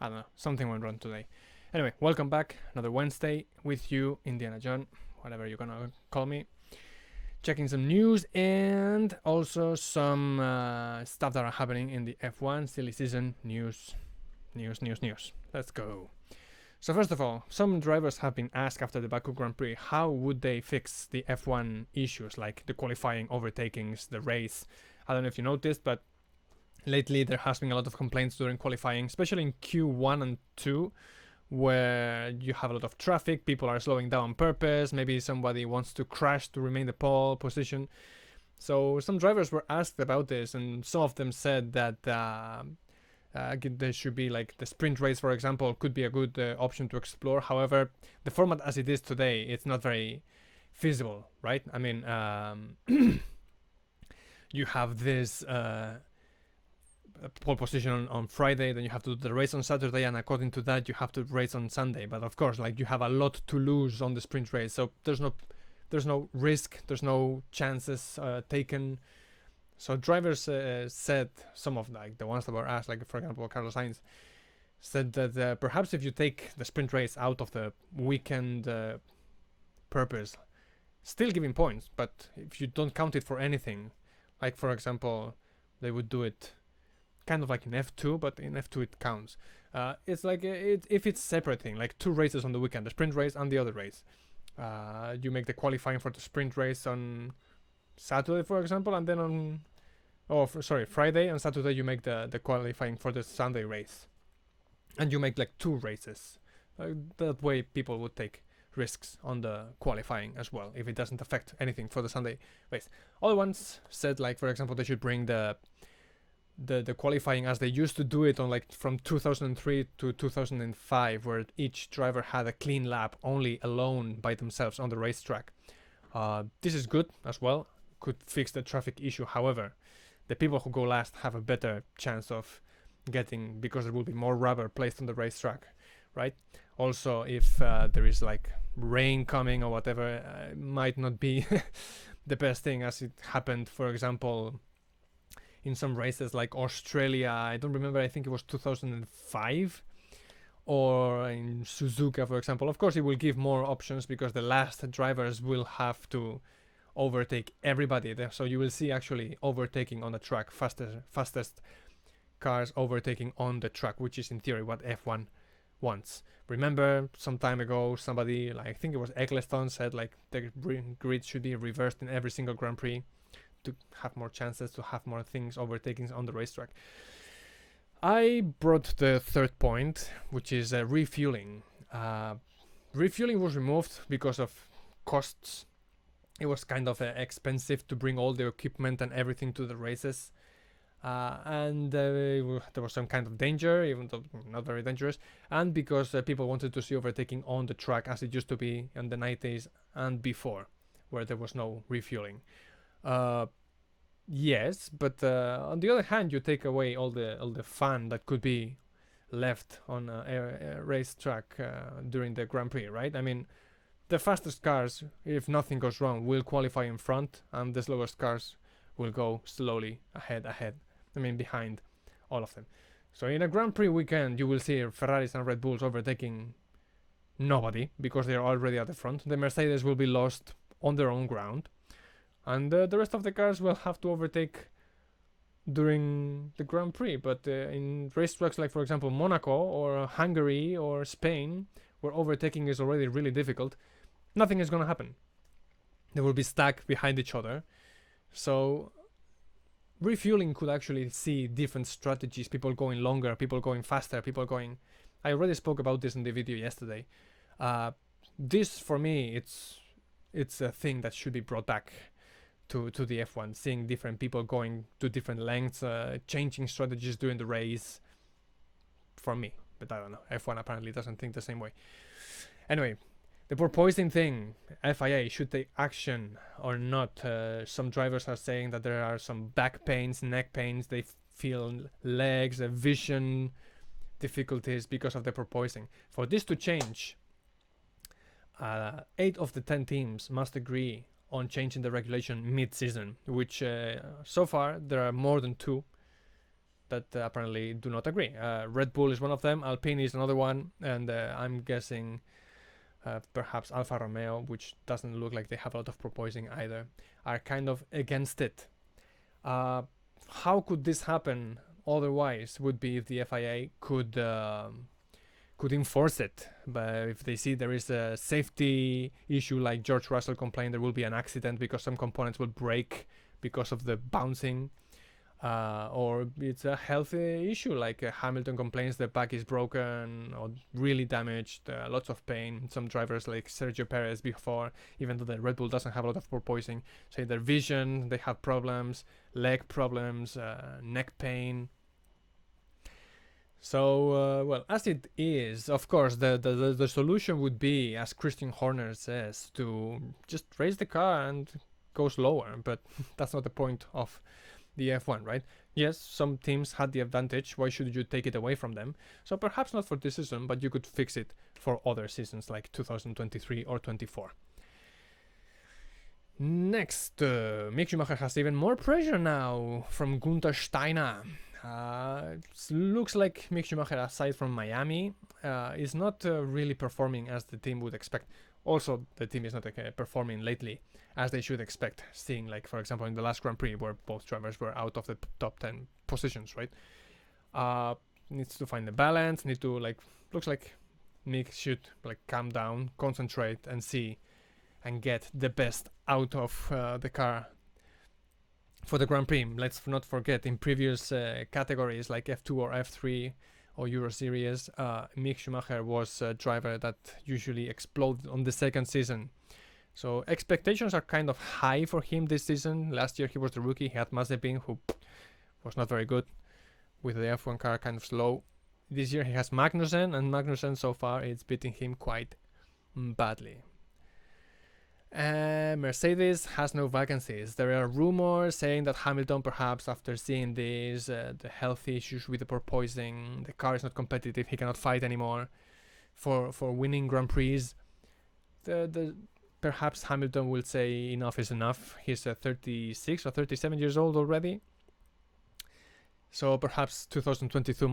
I don't know, something went wrong today. Anyway, welcome back. Another Wednesday with you, Indiana John, whatever you're gonna call me. Checking some news and also some stuff that are happening in the F1 silly season news. Let's go. So first of all, some drivers have been asked after the Baku Grand Prix how would they fix the F1 issues like the qualifying, overtakings, the race. I don't know if you noticed, but lately there has been a lot of complaints during qualifying, especially in Q1 and 2, where you have a lot of traffic, people are slowing down on purpose, maybe somebody wants to crash to remain the pole position. So some drivers were asked about this, and some of them said that there should be like the sprint race, for example, could be a good option to explore. However, the format as it is today, it's not very feasible, right? I mean, you have this pole position on Friday, then you have to do the race on Saturday, and according to that you have to race on Sunday. But of course, like, you have a lot to lose on the sprint race, so there's no risk, there's no chances taken. So drivers said, some of like the ones that were asked, like for example Carlos Sainz, said that perhaps if you take the sprint race out of the weekend purpose, still giving points, but if you don't count it for anything, like for example they would do it kind of like in F2, but in F2 it counts. It's like if it's separating, like two races on the weekend, the sprint race and the other race. You make the qualifying for the sprint race on Saturday, for example, and then on Friday and Saturday you make the qualifying for the Sunday race, and you make like two races. That way people would take risks on the qualifying as well if it doesn't affect anything for the Sunday race. Other ones said, like for example, they should bring the qualifying as they used to do it on, like, from 2003 to 2005, where each driver had a clean lap only alone by themselves on the racetrack. This is good as well, could fix the traffic issue. However, the people who go last have a better chance of getting, because there will be more rubber placed on the racetrack, right? Also, if there is like rain coming or whatever, it might not be the best thing, as it happened, for example, in some races like Australia. I don't remember, I think it was 2005, or in Suzuka, for example. Of course, it will give more options because the last drivers will have to overtake everybody there, so you will see actually overtaking on the track, fastest cars overtaking on the track, which is in theory what F1 wants. Remember, some time ago, somebody, like I think it was Eccleston, said like the grid should be reversed in every single Grand Prix to have more chances, to have more things overtakings on the racetrack. I brought the third point, which is refueling. Refueling was removed because of costs. It was kind of expensive to bring all the equipment and everything to the races, and there was some kind of danger, even though not very dangerous, and because people wanted to see overtaking on the track as it used to be in the 90s and before, where there was no refueling. Yes, but on the other hand, you take away all the fun that could be left on a racetrack during the Grand Prix, right? I mean, the fastest cars, if nothing goes wrong, will qualify in front, and the slowest cars will go slowly ahead. I mean, behind all of them. So in a Grand Prix weekend, you will see Ferraris and Red Bulls overtaking nobody because they're already at the front. The Mercedes will be lost on their own ground, and the rest of the cars will have to overtake during the Grand Prix. But in racetracks like, for example, Monaco or Hungary or Spain, where overtaking is already really difficult, nothing is going to happen. They will be stuck behind each other. So refueling could actually see different strategies, people going longer, people going faster, people going... I already spoke about this in the video yesterday. This, for me, it's a thing that should be brought back to the F1, seeing different people going to different lengths, changing strategies during the race, for me. But I don't know, F1 apparently doesn't think the same way. Anyway, the porpoising thing, FIA should take action or not. Some drivers are saying that there are some back pains, neck pains, they feel legs, vision difficulties because of the porpoising. For this to change, 8 of the 10 teams must agree on changing the regulation mid-season, which so far there are more than 2 that apparently do not agree. Red Bull is one of them, Alpine is another one, and I'm guessing perhaps Alfa Romeo, which doesn't look like they have a lot of porpoising either, are kind of against it. How could this happen otherwise would be if the FIA could enforce it. But if they see there is a safety issue, like George Russell complained, there will be an accident because some components will break because of the bouncing, or it's a health issue, like Hamilton complains the back is broken or really damaged, lots of pain. Some drivers like Sergio Perez before, even though the Red Bull doesn't have a lot of porpoising, say their vision, they have problems, leg problems, neck pain. So, well, as it is, of course, the solution would be, as Christian Horner says, to just raise the car and go slower. But that's not the point of the F1, right? Yes, some teams had the advantage. Why should you take it away from them? So perhaps not for this season, but you could fix it for other seasons like 2023 or 24. Next, Mick Schumacher has even more pressure now from Gunther Steiner. Looks like Mick Schumacher, aside from Miami, is not really performing as the team would expect. Also, the team is not performing lately as they should expect, seeing, like, for example, in the last Grand Prix where both drivers were out of the top 10 positions, right? Needs to find the balance, looks like Mick should, like, calm down, concentrate, and see and get the best out of the car for the Grand Prix. Let's not forget, in previous categories like F2 or F3 or Euro Series, Mick Schumacher was a driver that usually exploded on the second season. So expectations are kind of high for him this season. Last year he was the rookie. He had Mazepin, who was not very good with the F1 car, kind of slow. This year he has Magnussen, and Magnussen so far is beating him quite badly. Mercedes has no vacancies. There are rumors saying that Hamilton, perhaps after seeing this, the health issues with the porpoising, the car is not competitive, he cannot fight anymore for winning Grand Prix. Perhaps Hamilton will say enough is enough. He's 36 or 37 years old already. So perhaps 2022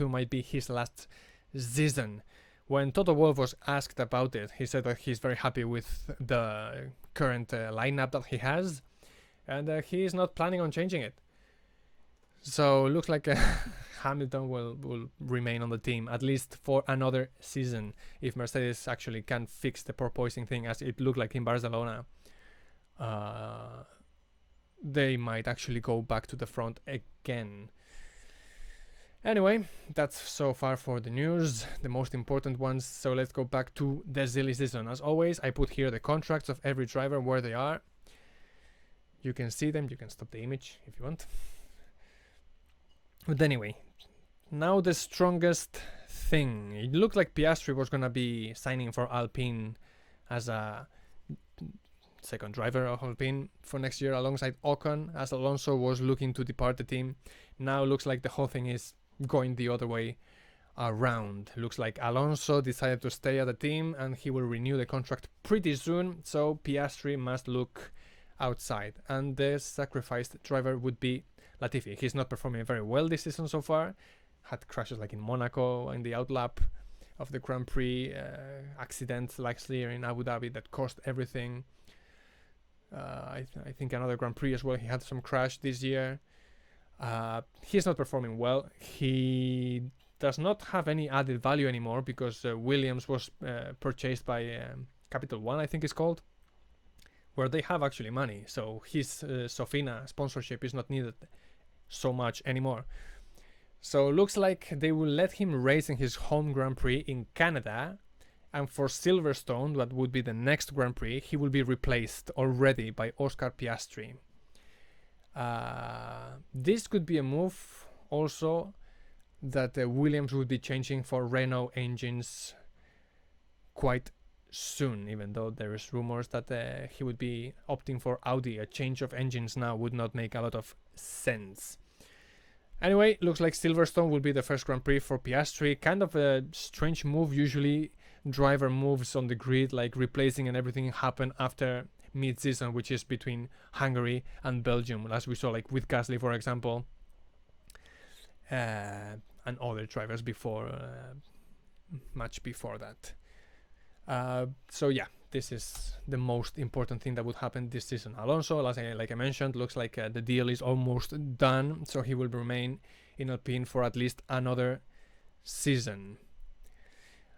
might be his last season. When Toto Wolff was asked about it, he said that he's very happy with the current lineup that he has, and he is not planning on changing it. So it looks like Hamilton will remain on the team at least for another season if Mercedes actually can fix the porpoising thing, as it looked like in Barcelona. They might actually go back to the front again. Anyway, that's so far for the news, the most important ones. So let's go back to the silly season. As always, I put here the contracts of every driver, where they are. You can see them. You can stop the image if you want. But anyway, now the strongest thing. It looked like Piastri was going to be signing for Alpine as a second driver of Alpine for next year alongside Ocon, as Alonso was looking to depart the team. Now looks like the whole thing is going the other way around. Looks like Alonso decided to stay at the team and he will renew the contract pretty soon, so Piastri must look outside, and the sacrificed driver would be Latifi. He's not performing very well this season so far. Had crashes like in Monaco in the outlap of the Grand Prix, accidents like here in Abu Dhabi that cost everything. I think another Grand Prix as well, he had some crash this year. He's not performing well. He does not have any added value anymore because Williams was purchased by Capital One, I think it's called, where they have actually money. So his Sofina sponsorship is not needed so much anymore. So looks like they will let him race in his home Grand Prix in Canada, and for Silverstone, that would be the next Grand Prix, he will be replaced already by Oscar Piastri. This could be a move also that Williams would be changing for Renault engines quite soon, even though there is rumors that he would be opting for Audi. A change of engines now would not make a lot of sense. Anyway, looks like Silverstone will be the first Grand Prix for Piastri. Kind of a strange move. Usually driver moves on the grid, like replacing and everything, happen after mid-season, which is between Hungary and Belgium, as we saw like with Gasly, for example. and other drivers before, much before that. So yeah, this is the most important thing that would happen this season. Alonso, like I mentioned, looks like the deal is almost done, so he will remain in Alpine for at least another season.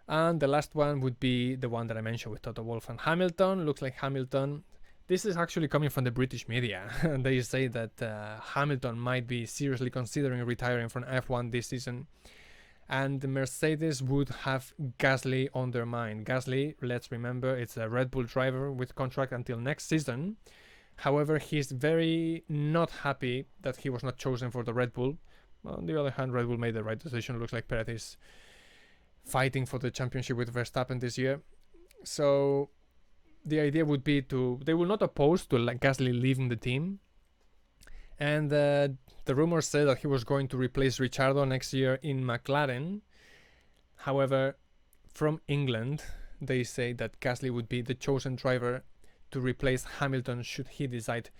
And the last one would be the one that I mentioned with Toto Wolff and Hamilton. Looks like Hamilton, this is actually coming from the British media. They say that Hamilton might be seriously considering retiring from F1 this season, and Mercedes would have Gasly on their mind. Gasly, let's remember, it's a Red Bull driver with contract until next season. However, he's very not happy that he was not chosen for the Red Bull. On the other hand, Red Bull made the right decision. Looks like Perez is fighting for the championship with Verstappen this year. So the idea would be they will not oppose to Gasly leaving the team. And the rumors say that he was going to replace Ricciardo next year in McLaren. However, from England, they say that Gasly would be the chosen driver to replace Hamilton should he decide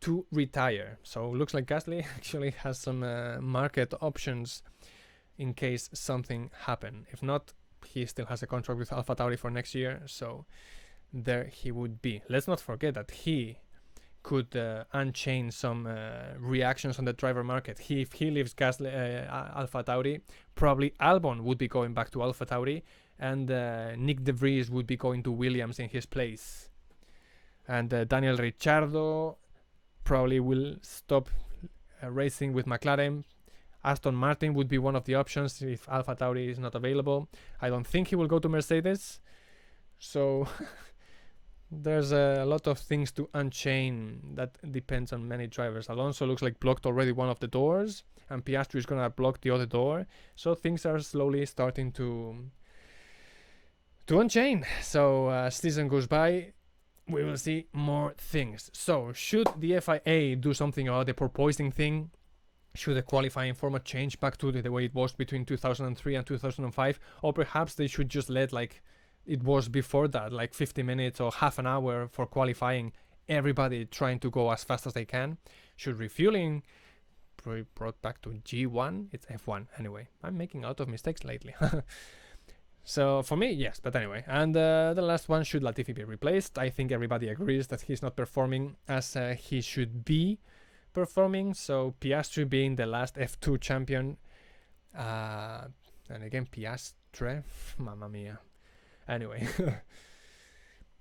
to retire. So looks like Gasly actually has some market options in case something happen. If not, he still has a contract with AlphaTauri for next year, so there he would be. Let's not forget that he could unchain some reactions on the driver market. If he leaves AlphaTauri, probably Albon would be going back to AlphaTauri, and Nick De Vries would be going to Williams in his place. And Daniel Ricciardo probably will stop racing with McLaren. Aston Martin would be one of the options if AlphaTauri is not available. I don't think he will go to Mercedes. So there's a lot of things to unchain that depends on many drivers. Alonso looks like blocked already one of the doors, and Piastri is gonna block the other door. So things are slowly starting to unchain. So as season goes by, we will see more things. So should the FIA do something about the porpoising thing? Should the qualifying format change back to the way it was between 2003 and 2005? Or perhaps they should just let like it was before that, like 50 minutes or half an hour for qualifying, everybody trying to go as fast as they can? Should refueling be brought back to G1? It's F1 anyway. I'm making a lot of mistakes lately. So for me, yes, but anyway. And the last one, should Latifi be replaced? I think everybody agrees that he's not performing as he should be performing. So Piastri being the last F2 champion, and again Piastre, mamma mia. Anyway,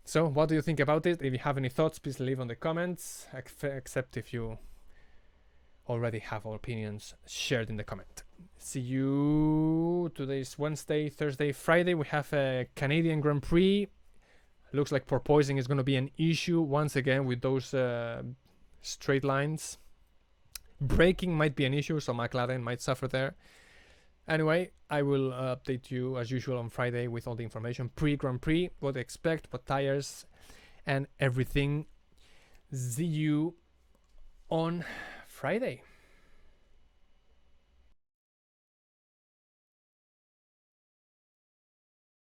so what do you think about it? If you have any thoughts, please leave on the comments, except if you already have our opinions shared in the comment. See you. Today's Wednesday, Thursday, Friday. We have a Canadian Grand Prix. Looks like porpoising is going to be an issue once again with those straight lines. Braking might be an issue, so McLaren might suffer there. Anyway, I will update you as usual on Friday with all the information pre-Grand Prix, what to expect, what tires, and everything. See you on Friday.